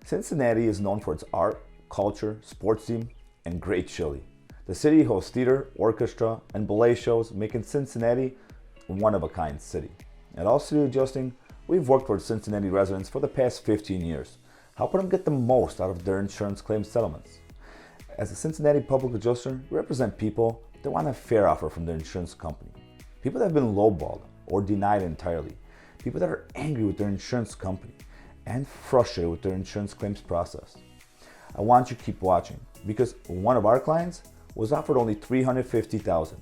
Cincinnati is known for its art, culture, sports team, and great chili. The city hosts theater, orchestra, and ballet shows, making Cincinnati a one-of-a-kind city. At All City Adjusting, we've worked for Cincinnati residents for the past 15 years, helping them get the most out of their insurance claim settlements. As a Cincinnati Public Adjuster, we represent people that want a fair offer from their insurance company. People that have been lowballed or denied entirely. People that are angry with their insurance company and frustrated with their insurance claims process. I want you to keep watching because one of our clients was offered only $350,000.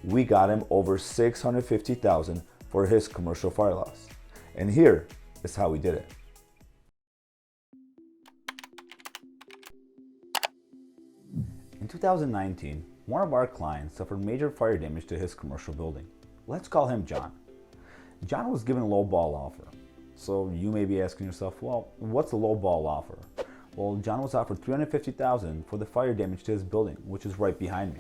We got him over $650,000 for his commercial fire loss. And here is how we did it. In 2019, one of our clients suffered major fire damage to his commercial building. Let's call him John. John was given a low ball offer. So you may be asking yourself, well, what's a low ball offer? Well, John was offered $350,000 for the fire damage to his building, which is right behind me.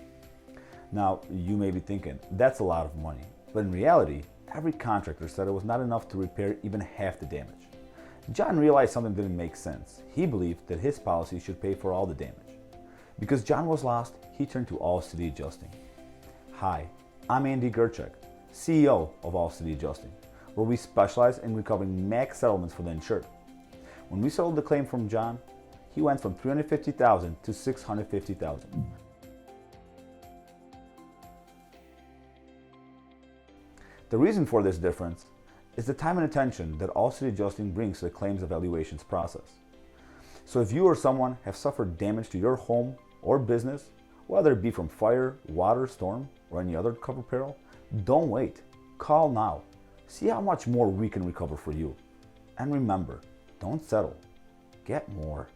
Now, you may be thinking, that's a lot of money. But in reality, every contractor said it was not enough to repair even half the damage. John realized something didn't make sense. He believed that his policy should pay for all the damage. Because John was lost, he turned to All City Adjusting. Hi, I'm Andy Gerchek, CEO of All City Adjusting, where we specialize in recovering max settlements for the insured. When we settled the claim from John, he went from $350,000 to $650,000. The reason for this difference is the time and attention that All City Adjusting brings to the claims evaluations process. So if you or someone have suffered damage to your home or business, whether it be from fire, water, storm, or any other covered peril, don't wait. Call now. See how much more we can recover for you. And remember, don't settle. Get more.